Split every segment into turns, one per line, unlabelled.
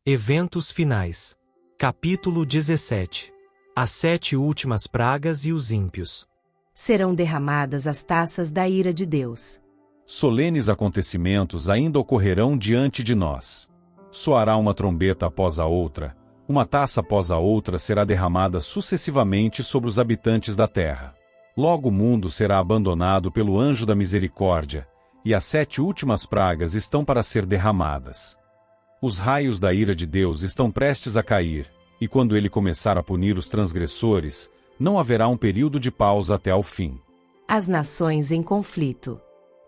Eventos finais. Capítulo 17. As 7 últimas pragas e os ímpios.
Serão derramadas as taças da ira de Deus.
Solenes acontecimentos ainda ocorrerão diante de nós. Soará uma trombeta após a outra, uma taça após a outra será derramada sucessivamente sobre os habitantes da terra. Logo o mundo será abandonado pelo anjo da misericórdia, e as 7 últimas pragas estão para ser derramadas. Os raios da ira de Deus estão prestes a cair, e quando ele começar a punir os transgressores, não haverá um período de pausa até ao fim.
As nações em conflito.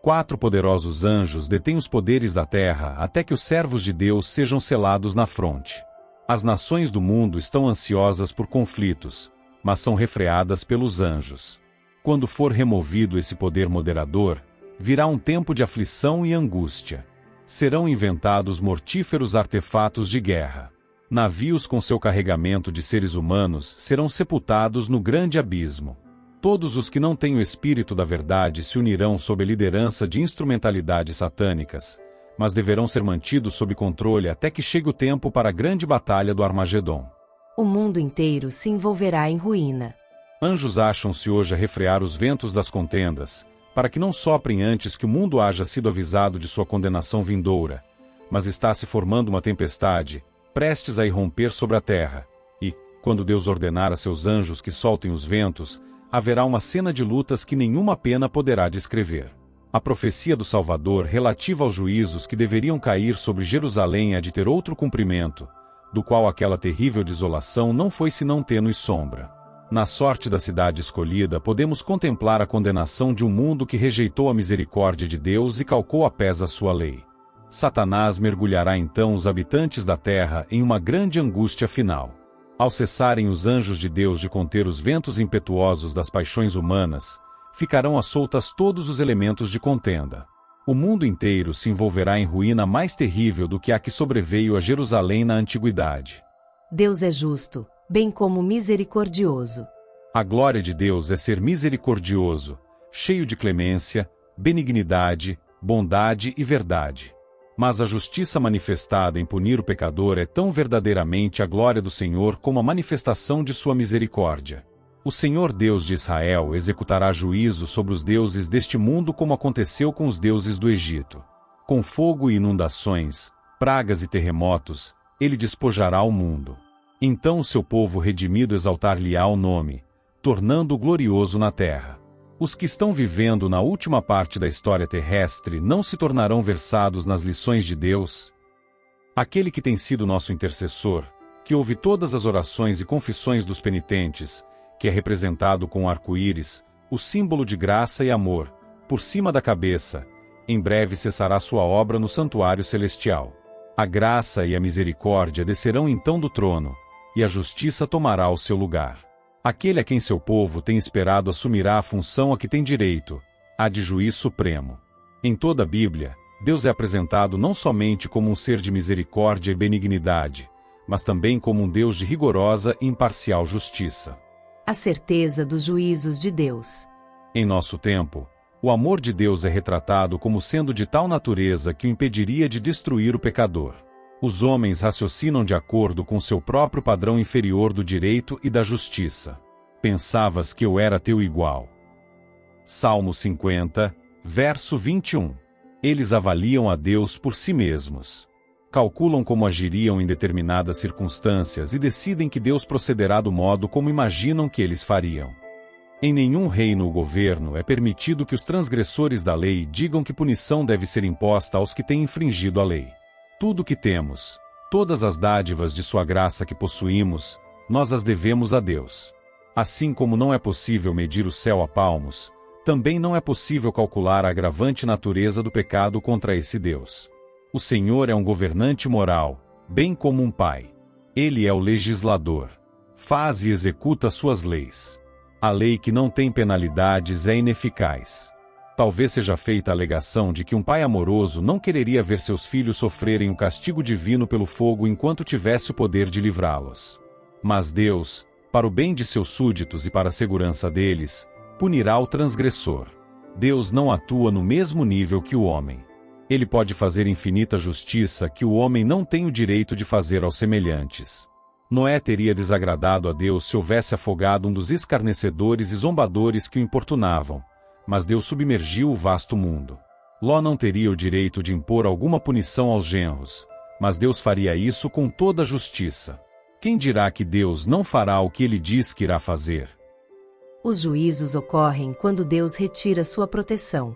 4 poderosos anjos detêm os poderes da terra até que os servos de Deus sejam selados na fronte. As nações do mundo estão ansiosas por conflitos, mas são refreadas pelos anjos. Quando for removido esse poder moderador, virá um tempo de aflição e angústia. Serão inventados mortíferos artefatos de guerra. Navios com seu carregamento de seres humanos serão sepultados no grande abismo. Todos os que não têm o espírito da verdade se unirão sob a liderança de instrumentalidades satânicas, mas deverão ser mantidos sob controle até que chegue o tempo para a grande batalha do Armagedon.
O mundo inteiro se envolverá em ruína.
Anjos acham-se hoje a refrear os ventos das contendas, para que não soprem antes que o mundo haja sido avisado de sua condenação vindoura, mas está se formando uma tempestade, prestes a irromper sobre a terra, e, quando Deus ordenar a seus anjos que soltem os ventos, haverá uma cena de lutas que nenhuma pena poderá descrever. A profecia do Salvador relativa aos juízos que deveriam cair sobre Jerusalém há de ter outro cumprimento, do qual aquela terrível desolação não foi senão tênue sombra. Na sorte da cidade escolhida podemos contemplar a condenação de um mundo que rejeitou a misericórdia de Deus e calcou a pés a sua lei. Satanás mergulhará então os habitantes da terra em uma grande angústia final. Ao cessarem os anjos de Deus de conter os ventos impetuosos das paixões humanas, ficarão à soltas todos os elementos de contenda. O mundo inteiro se envolverá em ruína mais terrível do que a que sobreveio a Jerusalém na antiguidade.
Deus é justo, bem como misericordioso.
A glória de Deus é ser misericordioso, cheio de clemência, benignidade, bondade e verdade. Mas a justiça manifestada em punir o pecador é tão verdadeiramente a glória do Senhor como a manifestação de sua misericórdia. O Senhor Deus de Israel executará juízo sobre os deuses deste mundo como aconteceu com os deuses do Egito. Com fogo e inundações, pragas e terremotos, ele despojará o mundo. Então o seu povo redimido exaltar-lhe-á o nome, tornando-o glorioso na terra. Os que estão vivendo na última parte da história terrestre não se tornarão versados nas lições de Deus? Aquele que tem sido nosso intercessor, que ouve todas as orações e confissões dos penitentes, que é representado com o arco-íris, o símbolo de graça e amor, por cima da cabeça, em breve cessará sua obra no santuário celestial. A graça e a misericórdia descerão então do trono, e a justiça tomará o seu lugar. Aquele a quem seu povo tem esperado assumirá a função a que tem direito, a de juiz supremo. Em toda a Bíblia, Deus é apresentado não somente como um ser de misericórdia e benignidade, mas também como um Deus de rigorosa e imparcial justiça.
A certeza dos juízos de Deus.
Em nosso tempo, o amor de Deus é retratado como sendo de tal natureza que o impediria de destruir o pecador. Os homens raciocinam de acordo com seu próprio padrão inferior do direito e da justiça. Pensavas que eu era teu igual. Salmo 50, verso 21. Eles avaliam a Deus por si mesmos. Calculam como agiriam em determinadas circunstâncias e decidem que Deus procederá do modo como imaginam que eles fariam. Em nenhum reino ou governo é permitido que os transgressores da lei digam que punição deve ser imposta aos que têm infringido a lei. Tudo o que temos, todas as dádivas de sua graça que possuímos, nós as devemos a Deus. Assim como não é possível medir o céu a palmos, também não é possível calcular a agravante natureza do pecado contra esse Deus. O Senhor é um governante moral, bem como um pai. Ele é o legislador. Faz e executa suas leis. A lei que não tem penalidades é ineficaz. Talvez seja feita a alegação de que um pai amoroso não quereria ver seus filhos sofrerem o castigo divino pelo fogo enquanto tivesse o poder de livrá-los. Mas Deus, para o bem de seus súditos e para a segurança deles, punirá o transgressor. Deus não atua no mesmo nível que o homem. Ele pode fazer infinita justiça que o homem não tem o direito de fazer aos semelhantes. Noé teria desagradado a Deus se houvesse afogado um dos escarnecedores e zombadores que o importunavam, mas Deus submergiu o vasto mundo. Ló não teria o direito de impor alguma punição aos genros, mas Deus faria isso com toda a justiça. Quem dirá que Deus não fará o que ele diz que irá fazer?
Os juízos ocorrem quando Deus retira sua proteção.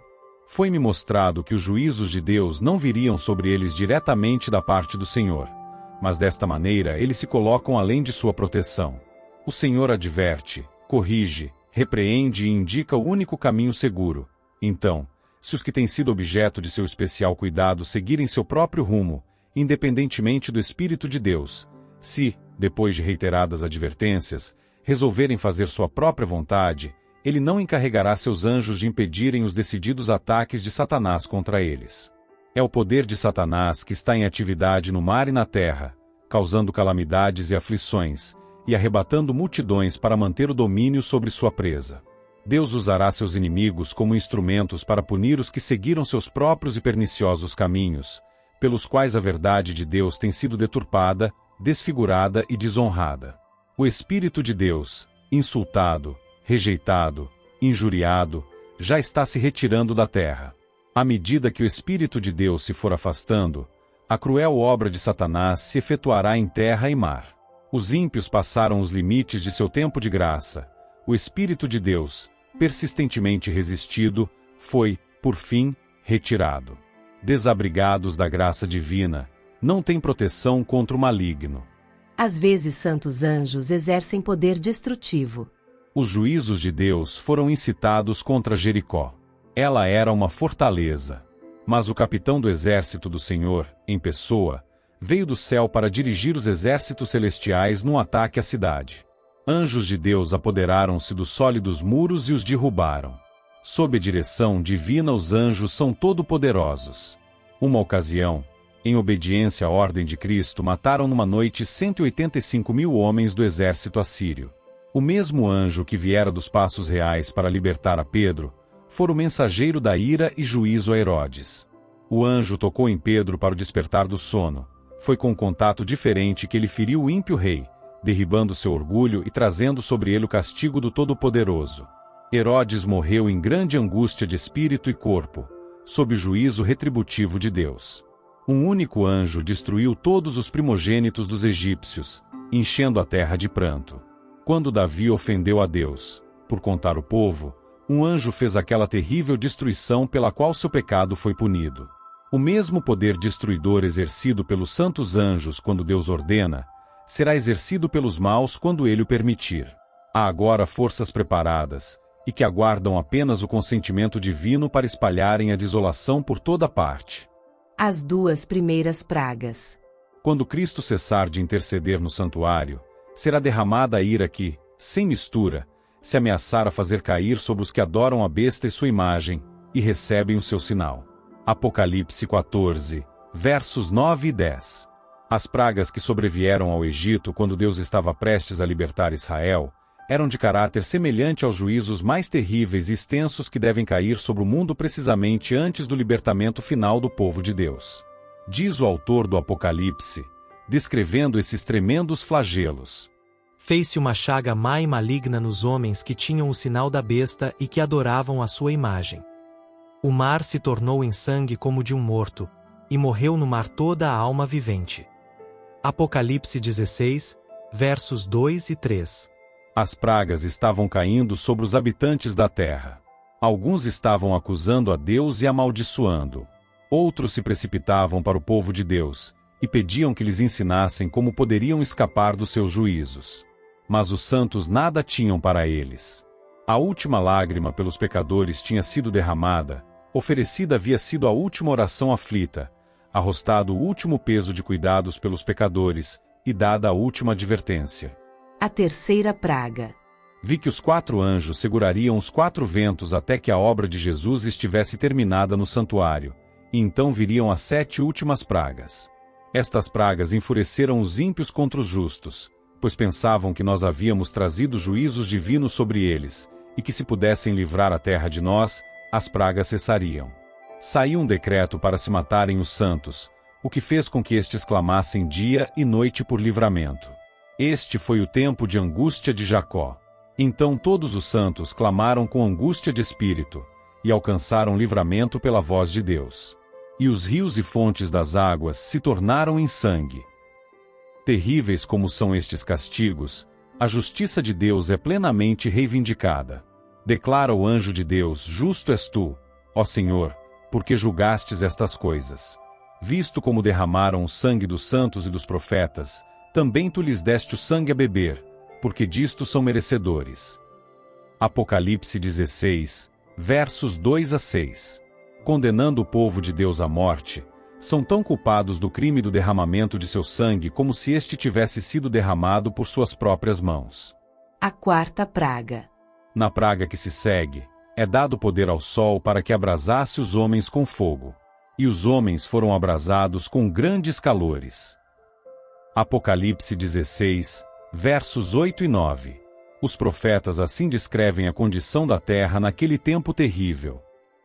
Foi-me mostrado que os juízos de Deus não viriam sobre eles diretamente da parte do Senhor, mas desta maneira eles se colocam além de sua proteção. O Senhor adverte, corrige, repreende e indica o único caminho seguro. Então, se os que têm sido objeto de seu especial cuidado seguirem seu próprio rumo, independentemente do Espírito de Deus, se, depois de reiteradas advertências, resolverem fazer sua própria vontade, ele não encarregará seus anjos de impedirem os decididos ataques de Satanás contra eles. É o poder de Satanás que está em atividade no mar e na terra, causando calamidades e aflições, e arrebatando multidões para manter o domínio sobre sua presa. Deus usará seus inimigos como instrumentos para punir os que seguiram seus próprios e perniciosos caminhos, pelos quais a verdade de Deus tem sido deturpada, desfigurada e desonrada. O Espírito de Deus, insultado, rejeitado, injuriado, já está se retirando da terra. À medida que o Espírito de Deus se for afastando, a cruel obra de Satanás se efetuará em terra e mar. Os ímpios passaram os limites de seu tempo de graça. O Espírito de Deus, persistentemente resistido, foi, por fim, retirado. Desabrigados da graça divina, não têm proteção contra o maligno.
Às vezes santos anjos exercem poder destrutivo.
Os juízos de Deus foram incitados contra Jericó. Ela era uma fortaleza. Mas o capitão do exército do Senhor, em pessoa, veio do céu para dirigir os exércitos celestiais num ataque à cidade. Anjos de Deus apoderaram-se dos sólidos muros e os derrubaram. Sob a direção divina, os anjos são todo-poderosos. Uma ocasião, em obediência à ordem de Cristo, mataram numa noite 185.000 homens do exército assírio. O mesmo anjo que viera dos Passos Reais para libertar a Pedro, fora o mensageiro da ira e juízo a Herodes. O anjo tocou em Pedro para o despertar do sono. Foi com um contato diferente que ele feriu o ímpio rei, derribando seu orgulho e trazendo sobre ele o castigo do Todo-Poderoso. Herodes morreu em grande angústia de espírito e corpo, sob o juízo retributivo de Deus. Um único anjo destruiu todos os primogênitos dos egípcios, enchendo a terra de pranto. Quando Davi ofendeu a Deus, por contar o povo, um anjo fez aquela terrível destruição pela qual seu pecado foi punido. O mesmo poder destruidor exercido pelos santos anjos quando Deus ordena, será exercido pelos maus quando ele o permitir. Há agora forças preparadas, e que aguardam apenas o consentimento divino para espalharem a desolação por toda parte.
As duas primeiras pragas.
Quando Cristo cessar de interceder no santuário, será derramada a ira que, sem mistura, se ameaçar a fazer cair sobre os que adoram a besta e sua imagem, e recebem o seu sinal. Apocalipse 14, versos 9 e 10. As pragas que sobrevieram ao Egito quando Deus estava prestes a libertar Israel, eram de caráter semelhante aos juízos mais terríveis e extensos que devem cair sobre o mundo precisamente antes do libertamento final do povo de Deus. Diz o autor do Apocalipse, descrevendo esses tremendos flagelos.
Fez-se uma chaga má e maligna nos homens que tinham o sinal da besta e que adoravam a sua imagem. O mar se tornou em sangue como de um morto, e morreu no mar toda a alma vivente. Apocalipse 16, versos 2 e 3.
As pragas estavam caindo sobre os habitantes da terra. Alguns estavam acusando a Deus e amaldiçoando. Outros se precipitavam para o povo de Deus, e pediam que lhes ensinassem como poderiam escapar dos seus juízos. Mas os santos nada tinham para eles. A última lágrima pelos pecadores tinha sido derramada, oferecida havia sido a última oração aflita, arrostado o último peso de cuidados pelos pecadores, e dada a última advertência.
A terceira praga.
Vi que os 4 anjos segurariam os 4 ventos até que a obra de Jesus estivesse terminada no santuário, e então viriam as 7 últimas pragas. Estas pragas enfureceram os ímpios contra os justos, pois pensavam que nós havíamos trazido juízos divinos sobre eles, e que se pudessem livrar a terra de nós, as pragas cessariam. Saiu um decreto para se matarem os santos, o que fez com que estes clamassem dia e noite por livramento. Este foi o tempo de angústia de Jacó. Então todos os santos clamaram com angústia de espírito, e alcançaram livramento pela voz de Deus. E os rios e fontes das águas se tornaram em sangue. Terríveis como são estes castigos, a justiça de Deus é plenamente reivindicada. Declara o anjo de Deus: justo és tu, ó Senhor, porque julgastes estas coisas. Visto como derramaram o sangue dos santos e dos profetas, também tu lhes deste o sangue a beber, porque disto são merecedores. Apocalipse 16, versos 2 a 6. Condenando o povo de Deus à morte, são tão culpados do crime do derramamento de seu sangue como se este tivesse sido derramado por suas próprias mãos.
A quarta praga.
Na praga que se segue, é dado poder ao sol para que abrasasse os homens com fogo. E os homens foram abrasados com grandes calores. Apocalipse 16, versos 8 e 9. Os profetas assim descrevem a condição da terra naquele tempo terrível.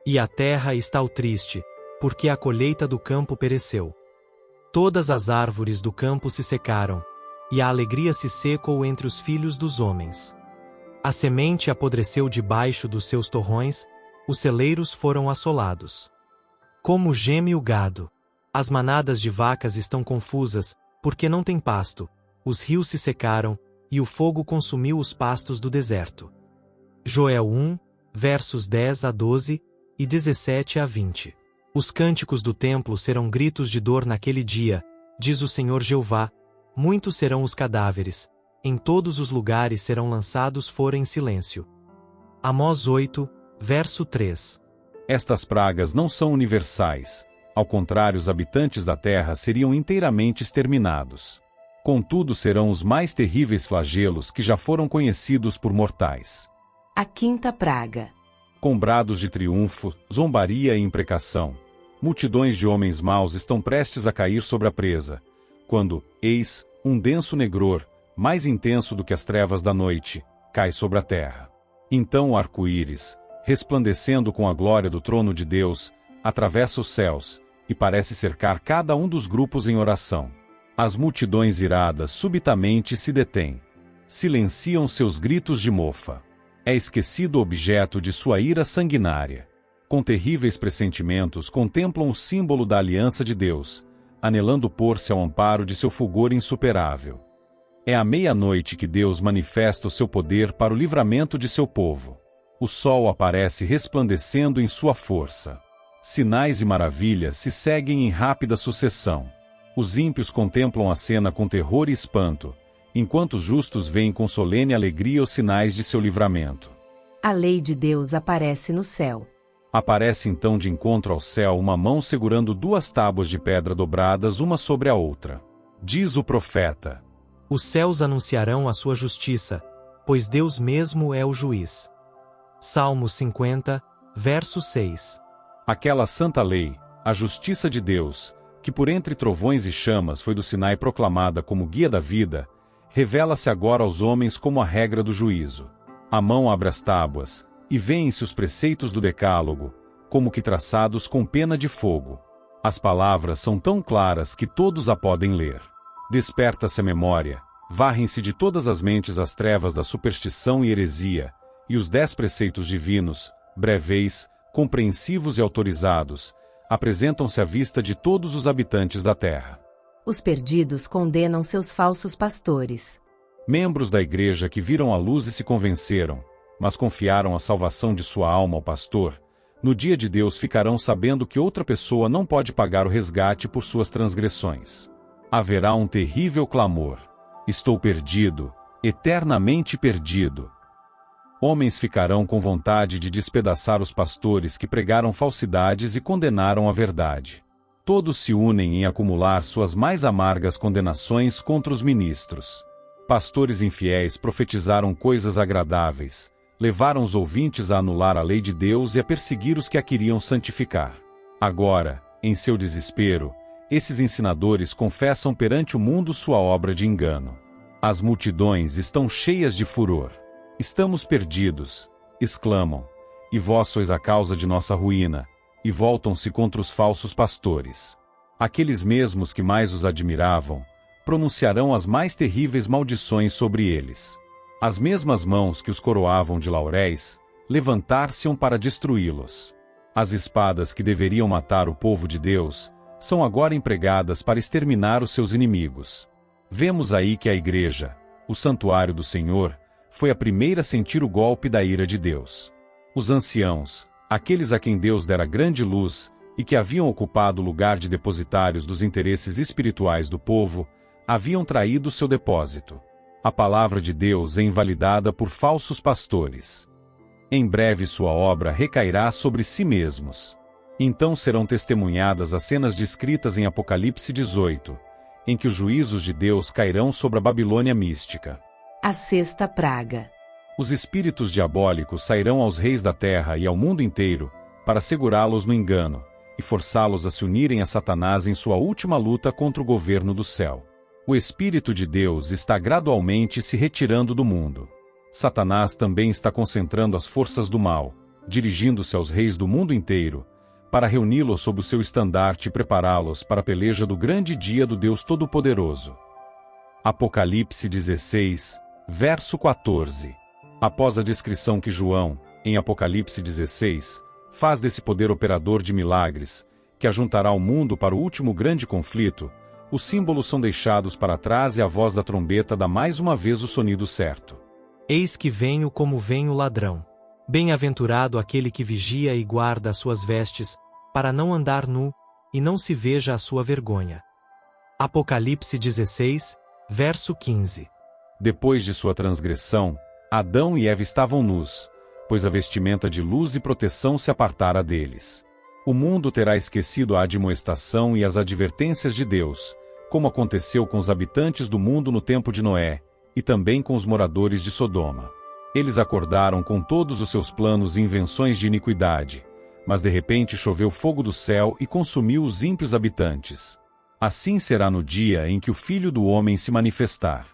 E a terra está triste, porque a colheita do campo pereceu. Todas as árvores do campo se secaram, e a alegria se secou entre os filhos dos homens. A semente apodreceu debaixo dos seus torrões, os celeiros foram assolados. Como geme o gado. As manadas de vacas estão confusas, porque não tem pasto, os rios se secaram, e o fogo consumiu os pastos do deserto. Joel 1, versos 10 a 12 e 17 a 20. Os cânticos do templo serão gritos de dor naquele dia, diz o Senhor Jeová, muitos serão os cadáveres, em todos os lugares serão lançados fora em silêncio. Amós 8, verso 3.
Estas pragas não são universais, ao contrário, os habitantes da terra seriam inteiramente exterminados. Contudo, serão os mais terríveis flagelos que já foram conhecidos por mortais.
A quinta praga.
Com brados de triunfo, zombaria e imprecação, multidões de homens maus estão prestes a cair sobre a presa, quando, eis, um denso negror, mais intenso do que as trevas da noite, cai sobre a terra. Então o arco-íris, resplandecendo com a glória do trono de Deus, atravessa os céus, e parece cercar cada um dos grupos em oração. As multidões iradas subitamente se detêm. Silenciam seus gritos de mofa. É esquecido o objeto de sua ira sanguinária. Com terríveis pressentimentos contemplam o símbolo da aliança de Deus, anelando pôr-se ao amparo de seu fulgor insuperável. É à meia-noite que Deus manifesta o seu poder para o livramento de seu povo. O sol aparece resplandecendo em sua força. Sinais e maravilhas se seguem em rápida sucessão. Os ímpios contemplam a cena com terror e espanto, enquanto os justos veem com solene alegria os sinais de seu livramento.
A lei de Deus aparece no céu.
Aparece então de encontro ao céu uma mão segurando duas tábuas de pedra dobradas uma sobre a outra. Diz o profeta:
os céus anunciarão a sua justiça, pois Deus mesmo é o juiz. Salmo 50, verso 6.
Aquela santa lei, a justiça de Deus, que por entre trovões e chamas foi do Sinai proclamada como guia da vida, revela-se agora aos homens como a regra do juízo. A mão abre as tábuas, e vêem-se os preceitos do decálogo, como que traçados com pena de fogo. As palavras são tão claras que todos a podem ler. Desperta-se a memória, varrem-se de todas as mentes as trevas da superstição e heresia, e os 10 preceitos divinos, breveis, compreensivos e autorizados, apresentam-se à vista de todos os habitantes da terra.
Os perdidos condenam seus falsos pastores.
Membros da igreja que viram a luz e se convenceram, mas confiaram a salvação de sua alma ao pastor, no dia de Deus ficarão sabendo que outra pessoa não pode pagar o resgate por suas transgressões. Haverá um terrível clamor: estou perdido, eternamente perdido. Homens ficarão com vontade de despedaçar os pastores que pregaram falsidades e condenaram a verdade. Todos se unem em acumular suas mais amargas condenações contra os ministros. Pastores infiéis profetizaram coisas agradáveis, levaram os ouvintes a anular a lei de Deus e a perseguir os que a queriam santificar. Agora, em seu desespero, esses ensinadores confessam perante o mundo sua obra de engano. As multidões estão cheias de furor. Estamos perdidos, exclamam, e vós sois a causa de nossa ruína. e voltam-se contra os falsos pastores. Aqueles mesmos que mais os admiravam, pronunciarão as mais terríveis maldições sobre eles. As mesmas mãos que os coroavam de lauréis, levantar-se-ão para destruí-los. As espadas que deveriam matar o povo de Deus, são agora empregadas para exterminar os seus inimigos. Vemos aí que a igreja, o santuário do Senhor, foi a primeira a sentir o golpe da ira de Deus. Os anciãos, aqueles a quem Deus dera grande luz, e que haviam ocupado o lugar de depositários dos interesses espirituais do povo, haviam traído seu depósito. A palavra de Deus é invalidada por falsos pastores. Em breve sua obra recairá sobre si mesmos. Então serão testemunhadas as cenas descritas em Apocalipse 18, em que os juízos de Deus cairão sobre a Babilônia mística.
A sexta praga.
Os espíritos diabólicos sairão aos reis da terra e ao mundo inteiro, para segurá-los no engano, e forçá-los a se unirem a Satanás em sua última luta contra o governo do céu. O Espírito de Deus está gradualmente se retirando do mundo. Satanás também está concentrando as forças do mal, dirigindo-se aos reis do mundo inteiro, para reuni-los sob o seu estandarte e prepará-los para a peleja do grande dia do Deus Todo-Poderoso. Apocalipse 16, verso 14. Após a descrição que João, em Apocalipse 16, faz desse poder operador de milagres, que ajuntará o mundo para o último grande conflito, os símbolos são deixados para trás e a voz da trombeta dá mais uma vez o sonido certo.
Eis que venho como vem o ladrão. Bem-aventurado aquele que vigia e guarda as suas vestes, para não andar nu, e não se veja a sua vergonha. Apocalipse 16, verso 15.
Depois de sua transgressão, Adão e Eva estavam nus, pois a vestimenta de luz e proteção se apartara deles. O mundo terá esquecido a admoestação e as advertências de Deus, como aconteceu com os habitantes do mundo no tempo de Noé, e também com os moradores de Sodoma. Eles acordaram com todos os seus planos e invenções de iniquidade, mas de repente choveu fogo do céu e consumiu os ímpios habitantes. Assim será no dia em que o Filho do Homem se manifestar.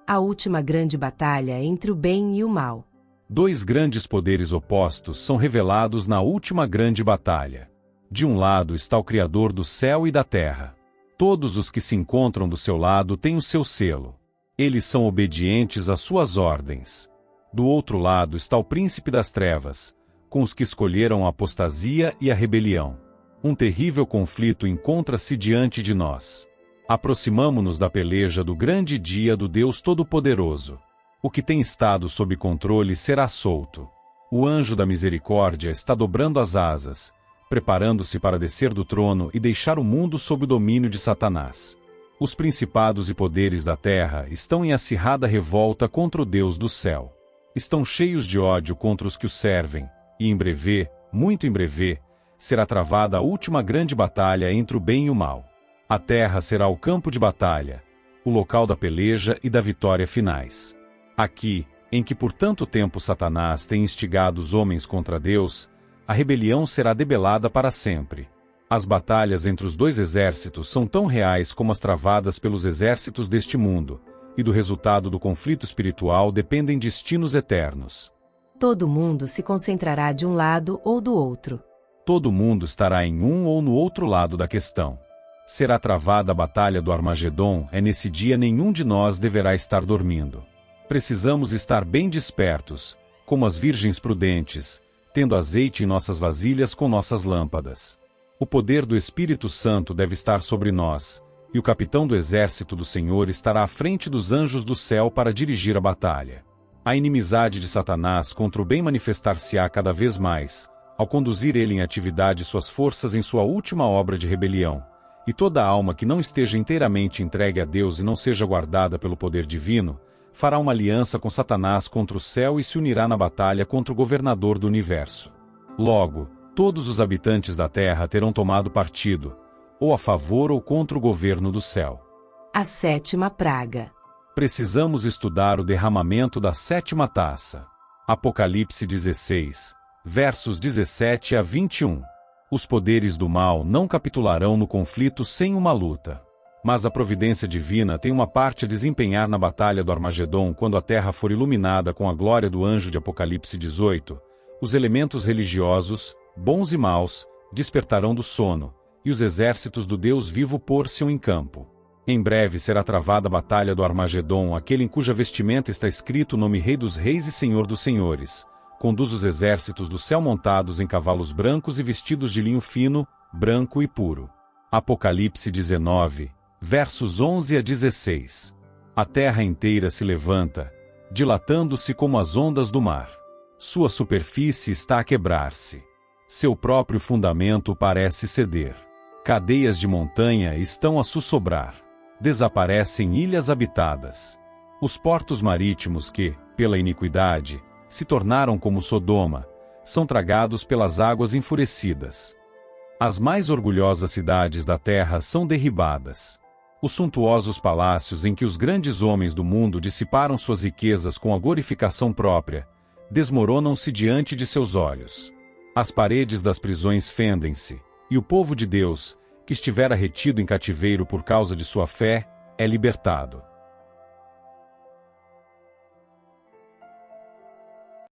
A última grande batalha entre o bem e o mal.
Dois grandes poderes opostos são revelados na última grande batalha. De um lado está o Criador do céu e da terra. Todos os que se encontram do seu lado têm o seu selo. Eles são obedientes às suas ordens. Do outro lado está o príncipe das trevas, com os que escolheram a apostasia e a rebelião. Um terrível conflito encontra-se diante de nós. Aproximamo-nos da peleja do grande dia do Deus Todo-Poderoso. O que tem estado sob controle será solto. O anjo da misericórdia está dobrando as asas, preparando-se para descer do trono e deixar o mundo sob o domínio de Satanás. Os principados e poderes da terra estão em acirrada revolta contra o Deus do céu. Estão cheios de ódio contra os que o servem, e em breve, muito em breve, será travada a última grande batalha entre o bem e o mal. A terra será o campo de batalha, o local da peleja e da vitória finais. Aqui, em que por tanto tempo Satanás tem instigado os homens contra Deus, a rebelião será debelada para sempre. As batalhas entre os dois exércitos são tão reais como as travadas pelos exércitos deste mundo, e do resultado do conflito espiritual dependem destinos eternos.
Todo mundo se concentrará de um lado ou do outro.
Todo mundo estará em um ou no outro lado da questão. Será travada a batalha do Armagedon, nesse dia nenhum de nós deverá estar dormindo. Precisamos estar bem despertos, como as virgens prudentes, tendo azeite em nossas vasilhas com nossas lâmpadas. O poder do Espírito Santo deve estar sobre nós, e o capitão do exército do Senhor estará à frente dos anjos do céu para dirigir a batalha. A inimizade de Satanás contra o bem manifestar-se-á cada vez mais, ao conduzir ele em atividade suas forças em sua última obra de rebelião, e toda alma que não esteja inteiramente entregue a Deus e não seja guardada pelo poder divino, fará uma aliança com Satanás contra o céu e se unirá na batalha contra o governador do universo. Logo, todos os habitantes da terra terão tomado partido, ou a favor ou contra o governo do céu.
A sétima praga.
Precisamos estudar o derramamento da sétima taça. Apocalipse 16, versos 17 a 21. Os poderes do mal não capitularão no conflito sem uma luta. Mas a providência divina tem uma parte a desempenhar na batalha do Armagedon quando a terra for iluminada com a glória do anjo de Apocalipse 18. Os elementos religiosos, bons e maus, despertarão do sono, e os exércitos do Deus vivo pôr-se-ão em campo. Em breve será travada a batalha do Armagedom, aquele em cuja vestimenta está escrito o nome Rei dos Reis e Senhor dos Senhores. Conduz os exércitos do céu montados em cavalos brancos e vestidos de linho fino, branco e puro. Apocalipse 19, versos 11 a 16. A terra inteira se levanta, dilatando-se como as ondas do mar. Sua superfície está a quebrar-se. Seu próprio fundamento parece ceder. Cadeias de montanha estão a sussobrar. Desaparecem ilhas habitadas. Os portos marítimos que, pela iniquidade, se tornaram como Sodoma, são tragados pelas águas enfurecidas. As mais orgulhosas cidades da terra são derribadas. Os suntuosos palácios em que os grandes homens do mundo dissiparam suas riquezas com a glorificação própria, desmoronam-se diante de seus olhos. As paredes das prisões fendem-se, e o povo de Deus, que estivera retido em cativeiro por causa de sua fé, é libertado.